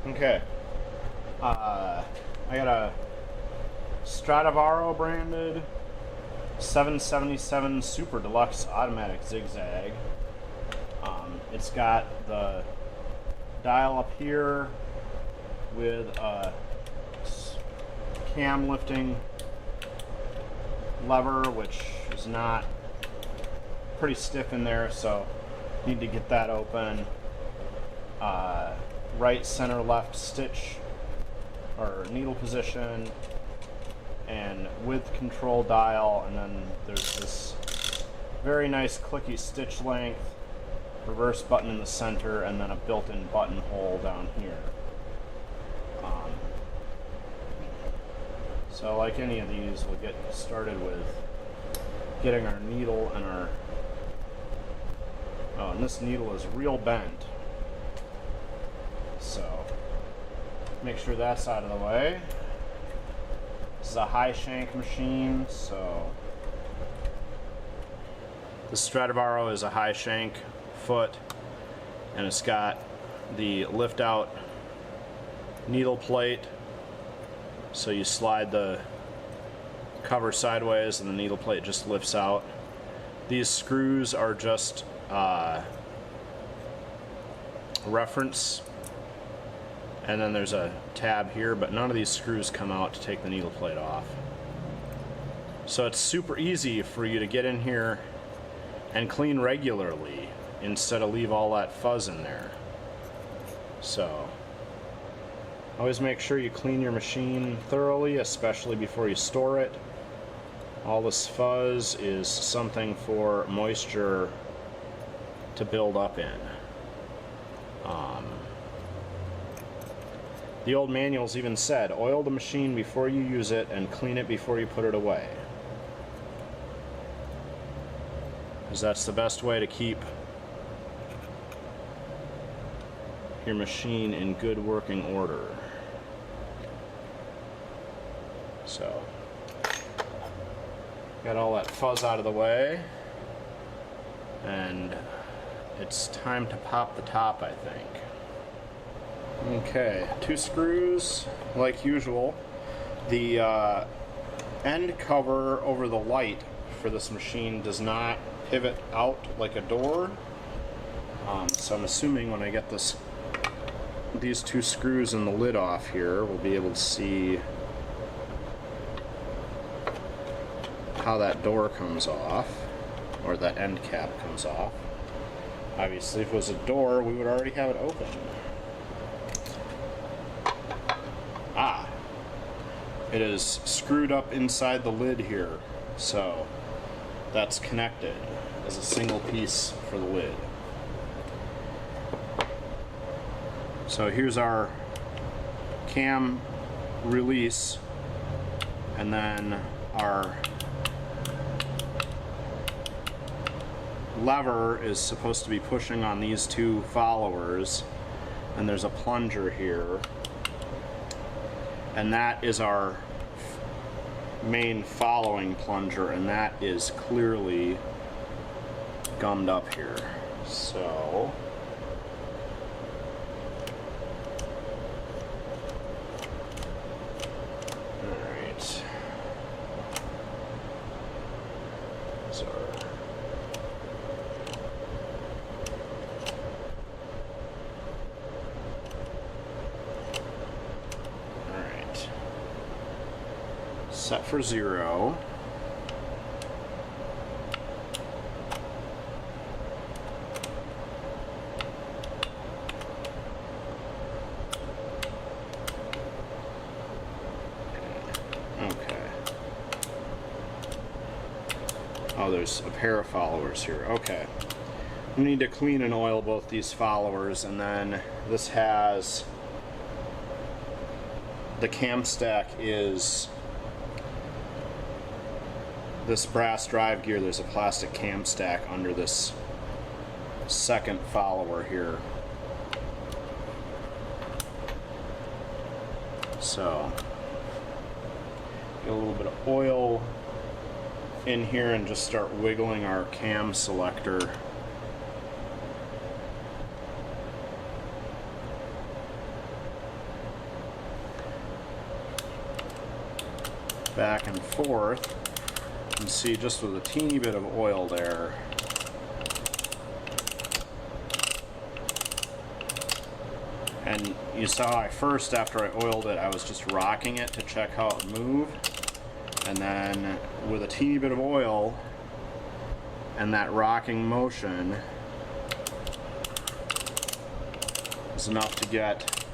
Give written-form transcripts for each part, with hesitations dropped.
Okay. I got a Stradivaro branded 777 Super Deluxe automatic zigzag. It's got the dial up here with a cam lifting lever, which is not pretty stiff in there, so need to get that open. Right, center, left stitch or needle position, and width control dial, and then there's this very nice clicky stitch length, reverse button in the center, and then a built-in buttonhole down here. So like any of these, we'll get started with getting our needle and our... Oh, and this needle is real bent. So, make sure that's out of the way. This is a high shank machine, so the Stradivaro is a high shank foot, and it's got the lift out needle plate, so you slide the cover sideways and the needle plate just lifts out. These screws are just reference, and then there's a tab here, but none of these screws come out to take the needle plate off. So it's super easy for you to get in here and clean regularly instead of leave all that fuzz in there. So always make sure you clean your machine thoroughly, especially before you store it. All this fuzz is something for moisture to build up in. The old manuals even said, oil the machine before you use it and clean it before you put it away. Because that's the best way to keep your machine in good working order. So, got all that fuzz out of the way, and it's time to pop the top, I think. Okay, 2 screws, like usual. The end cover over the light for this machine does not pivot out like a door, so I'm assuming when I get these 2 screws and the lid off here, we'll be able to see how that door comes off, or that end cap comes off. Obviously, if it was a door, we would already have it open. Ah, it is screwed up inside the lid here, so that's connected as a single piece for the lid. So here's our cam release, and then our lever is supposed to be pushing on these 2 followers, and there's a plunger here, and that is our main following plunger, and that is clearly gummed up here. So alright, so set for 0. Okay. Oh, there's a pair of followers here. Okay. We need to clean and oil both these followers, and then this has the cam stack is this brass drive gear. There's a plastic cam stack under this second follower here. So get a little bit of oil in here and just start wiggling our cam selector. back and forth, and see just with a teeny bit of oil there. And you saw I first, after I oiled it, I was just rocking it to check how it moved. And then with a teeny bit of oil and that rocking motion is enough to get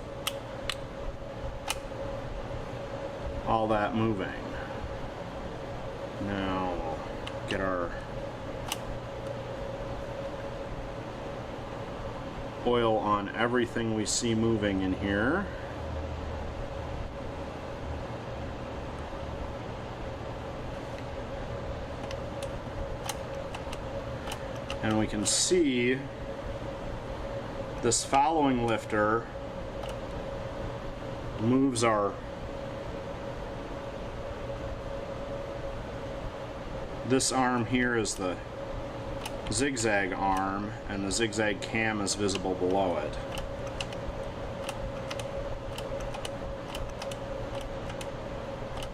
all that moving. Now we'll get our oil on everything we see moving in here. And we can see this following lifter moves this arm here is the zigzag arm, and the zigzag cam is visible below it.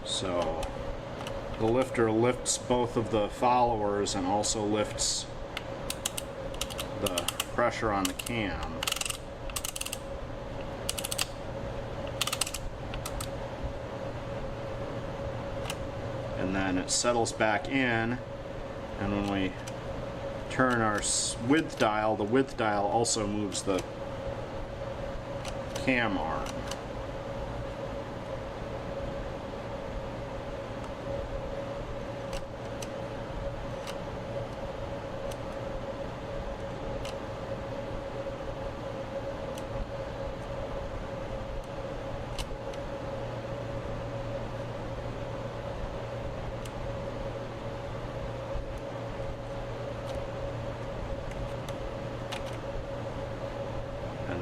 So the lifter lifts both of the followers and also lifts the pressure on the cam. And then it settles back in, and when we turn our width dial, the width dial also moves the cam arm.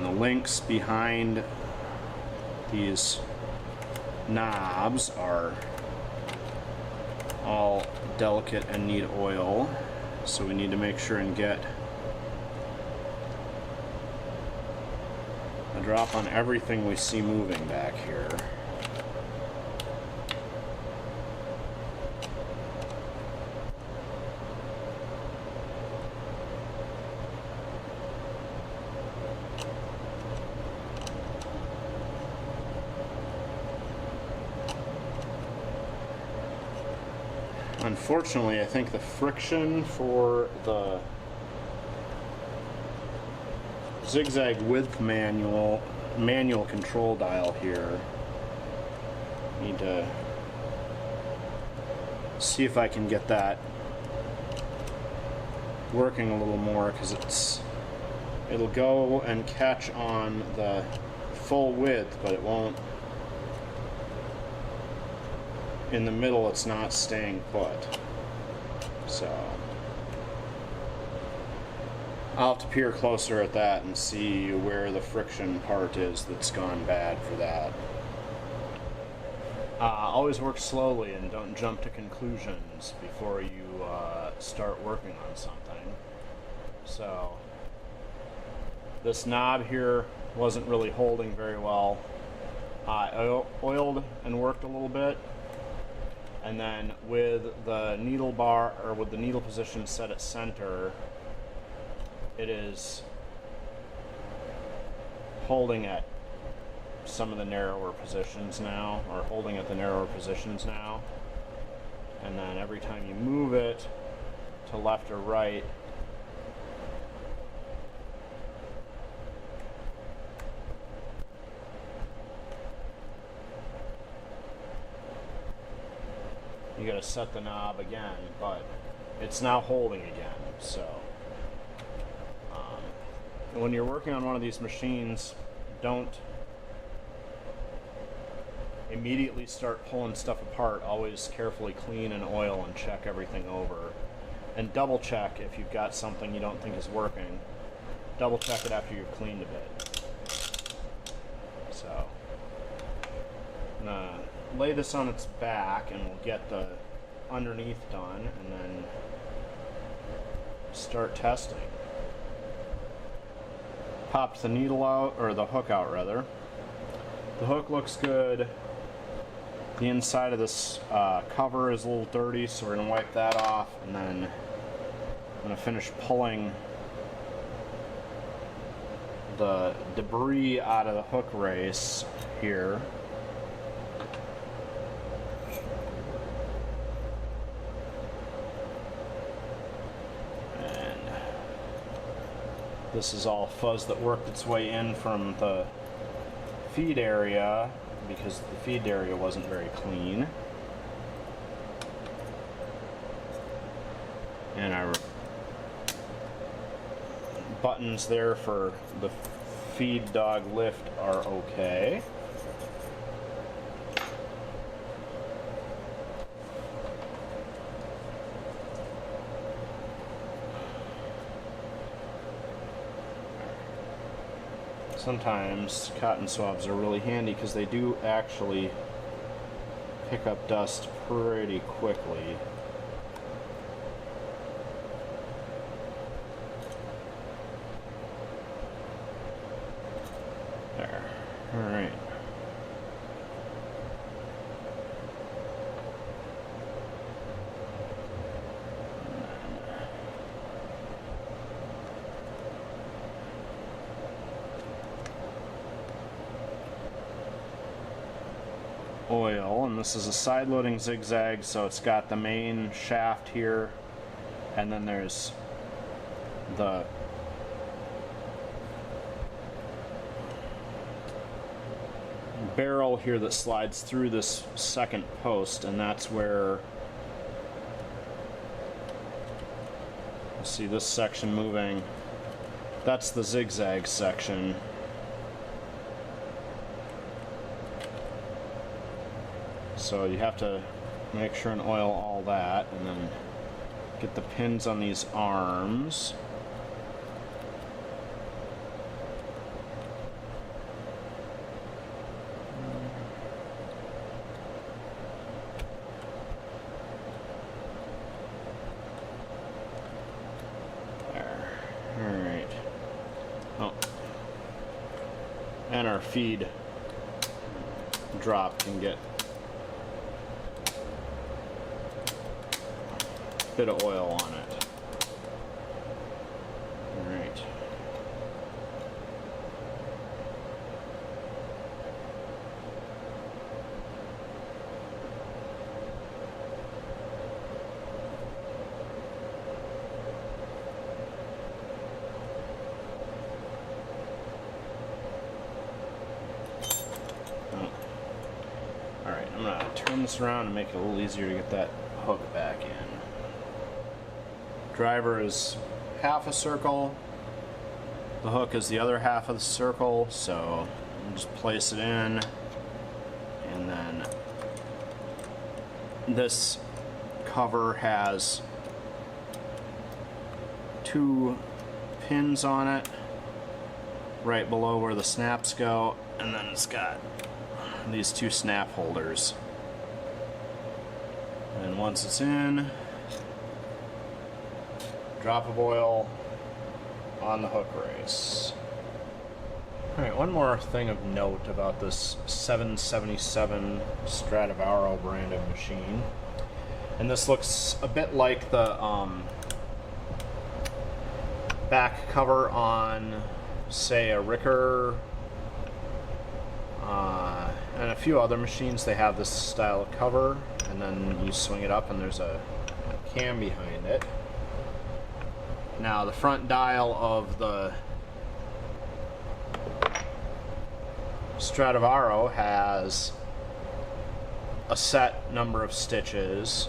The links behind these knobs are all delicate and need oil, so we need to make sure and get a drop on everything we see moving back here. Unfortunately, I think the friction for the zigzag width manual control dial here, need to see if I can get that working a little more, because it'll go and catch on the full width, but it won't. In the middle, it's not staying put. So I'll have to peer closer at that and see where the friction part is that's gone bad for that. Always work slowly and don't jump to conclusions before you start working on something. So this knob here wasn't really holding very well. I oiled and worked a little bit. And then with the needle bar, or with the needle position set at center, it is holding at some of the narrower positions now, or holding at the narrower positions now. And then every time you move it to left or right, you gotta set the knob again, but it's now holding again. So when you're working on one of these machines, don't immediately start pulling stuff apart. Always carefully clean and oil and check everything over, and double check if you've got something you don't think is working. Double check it after you've cleaned a bit. So I'm gonna lay this on its back, and we'll get the underneath done, and then start testing. Popped the needle out, or the hook out rather. The hook looks good. The inside of this cover is a little dirty, so we're going to wipe that off, and then I'm going to finish pulling the debris out of the hook race here. And this is all fuzz that worked its way in from the feed area, because the feed area wasn't very clean. And our buttons there for the feed dog lift are okay. Sometimes cotton swabs are really handy because they do actually pick up dust pretty quickly. There. All right. Oil, and this is a side loading zigzag, so it's got the main shaft here, and then there's the barrel here that slides through this second post, and that's where, see this section moving, that's the zigzag section. So you have to make sure and oil all that, and then get the pins on these arms. There. All right. Oh. And our feed drop can get bit of oil on it. All right. Oh. All right, I'm gonna turn this around and make it a little easier to get that hook back in. Driver is half a circle, the hook is the other half of the circle, so just place it in, and then this cover has 2 pins on it right below where the snaps go, and then it's got these 2 snap holders. And once it's in, drop of oil on the hook race. Alright, one more thing of note about this 777 Stradivaro branded machine. And this looks a bit like the back cover on, say, a Ricker and a few other machines. They have this style of cover, and then you swing it up and there's a cam behind it. Now the front dial of the Stradivaro has a set number of stitches,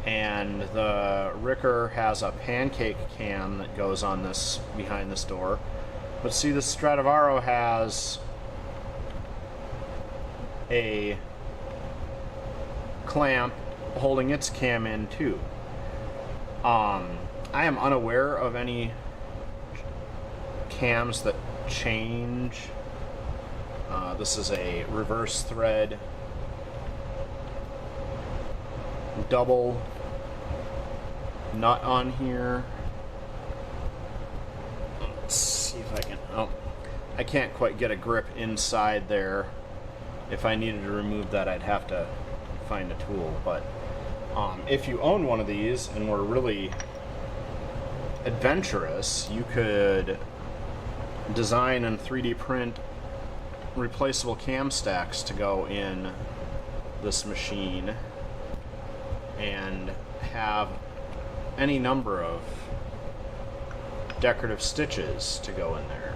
and the Ricker has a pancake cam that goes on this behind this door. But see, the Stradivaro has a clamp holding its cam in too. I am unaware of any cams that change. This is a reverse thread double nut on here. Let's see if I can, oh, I can't quite get a grip inside there. If I needed to remove that, I'd have to find a tool. But if you own one of these and were really adventurous, you could design and 3D print replaceable cam stacks to go in this machine and have any number of decorative stitches to go in there.